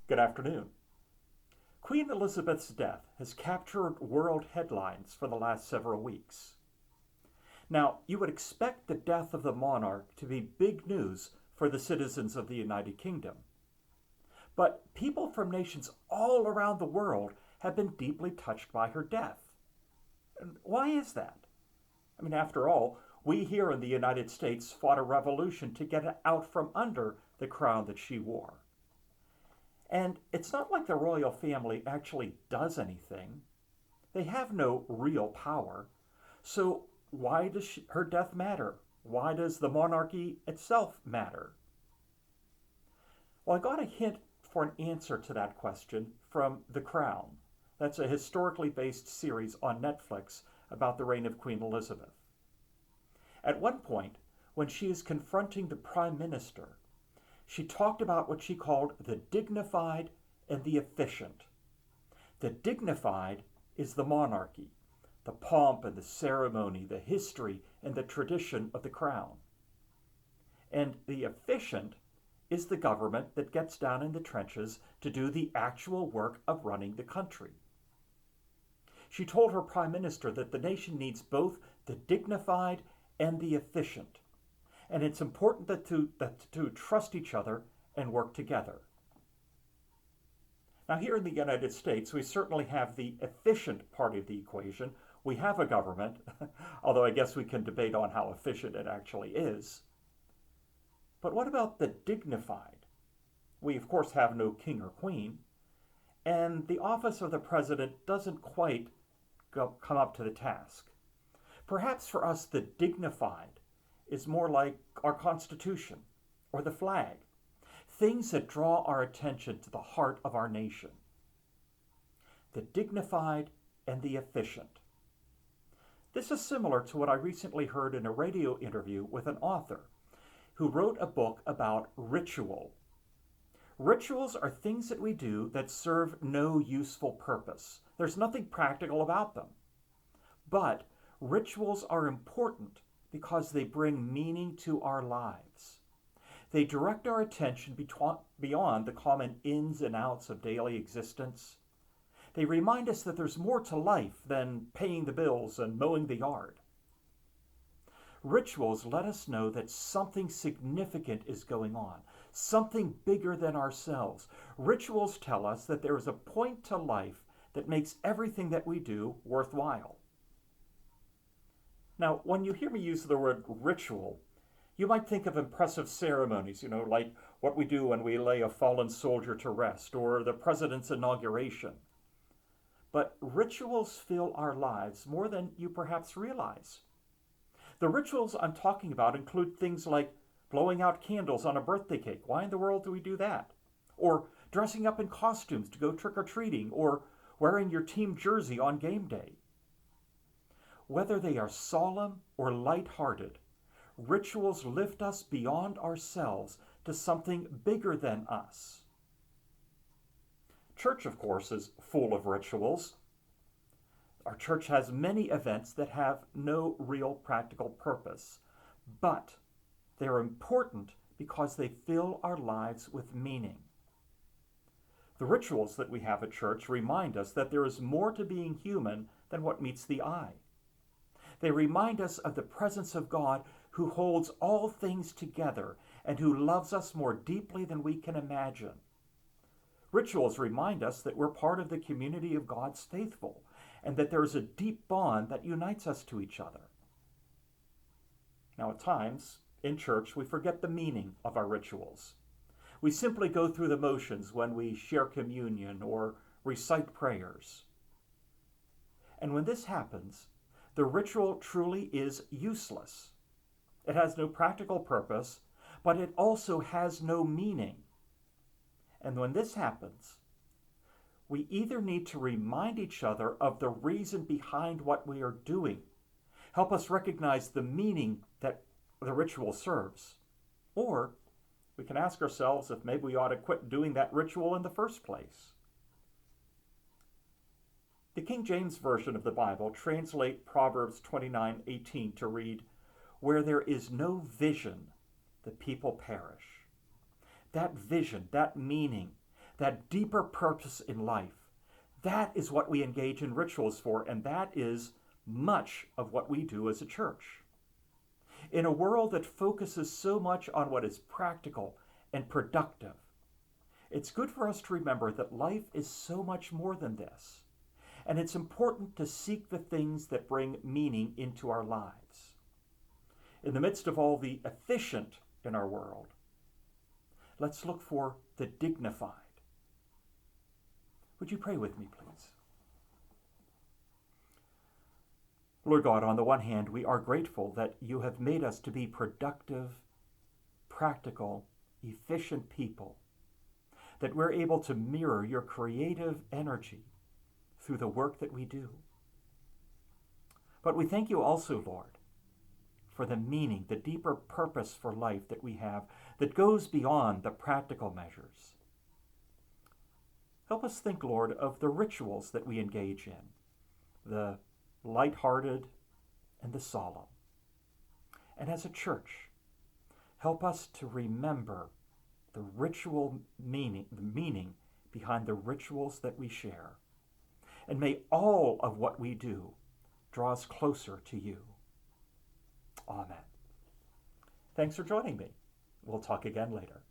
Good afternoon. Queen Elizabeth's death has captured world headlines for the last several weeks. Now, you would expect the death of the monarch to be big news for the citizens of the United Kingdom. But people from nations all around the world have been deeply touched by her death. And why is that? After all, we here in the United States fought a revolution to get out from under the crown that she wore. And it's not like the royal family actually does anything. They have no real power. So why does her death matter? Why does the monarchy itself matter? Well, I got a hint for an answer to that question from The Crown. That's a historically based series on Netflix about the reign of Queen Elizabeth. At one point, when she is confronting the Prime Minister, she talked about what she called the dignified and the efficient. The dignified is the monarchy, the pomp and the ceremony, the history and the tradition of the crown. And the efficient is the government that gets down in the trenches to do the actual work of running the country. She told her Prime Minister that the nation needs both the dignified and the efficient. And it's important that to trust each other and work together. Now, here in the United States, we certainly have the efficient part of the equation. We have a government, although I guess we can debate on how efficient it actually is. But what about the dignified? We, of course, have no king or queen, and the office of the president doesn't quite come up to the task. Perhaps for us, the dignified is more like our Constitution or the flag, things that draw our attention to the heart of our nation. The dignified and the efficient. This is similar to what I recently heard in a radio interview with an author who wrote a book about ritual. Rituals are things that we do that serve no useful purpose. There's nothing practical about them. But rituals are important because they bring meaning to our lives. They direct our attention beyond the common ins and outs of daily existence. They remind us that there's more to life than paying the bills and mowing the yard. Rituals let us know that something significant is going on, something bigger than ourselves. Rituals tell us that there is a point to life that makes everything that we do worthwhile. Now, when you hear me use the word ritual, you might think of impressive ceremonies, like what we do when we lay a fallen soldier to rest or the president's inauguration. But rituals fill our lives more than you perhaps realize. The rituals I'm talking about include things like blowing out candles on a birthday cake. Why in the world do we do that? Or dressing up in costumes to go trick-or-treating, or wearing your team jersey on game day. Whether they are solemn or light-hearted, rituals lift us beyond ourselves to something bigger than us. Church, of course, is full of rituals. Our church has many events that have no real practical purpose, but they're important because they fill our lives with meaning. The rituals that we have at church remind us that there is more to being human than what meets the eye. They remind us of the presence of God who holds all things together and who loves us more deeply than we can imagine. Rituals remind us that we're part of the community of God's faithful and that there is a deep bond that unites us to each other. Now, at times, in church, we forget the meaning of our rituals. We simply go through the motions when we share communion or recite prayers. And when this happens, the ritual truly is useless. It has no practical purpose, but it also has no meaning. And when this happens, we either need to remind each other of the reason behind what we are doing, help us recognize the meaning that the ritual serves, or we can ask ourselves if maybe we ought to quit doing that ritual in the first place. The King James Version of the Bible translate Proverbs 29:18 to read, "Where there is no vision, the people perish." That vision, that meaning, that deeper purpose in life, that is what we engage in rituals for, and that is much of what we do as a church. In a world that focuses so much on what is practical and productive, it's good for us to remember that life is so much more than this. And it's important to seek the things that bring meaning into our lives. In the midst of all the efficient in our world, let's look for the dignified. Would you pray with me, please? Lord God, on the one hand, we are grateful that you have made us to be productive, practical, efficient people, that we're able to mirror your creative energy through the work that we do. But we thank you also, Lord, for the meaning, the deeper purpose for life that we have that goes beyond the practical measures. Help us think, Lord, of the rituals that we engage in, the lighthearted and the solemn. And as a church, help us to remember the meaning behind the rituals that we share. And may all of what we do draw us closer to you. Amen. Thanks for joining me. We'll talk again later.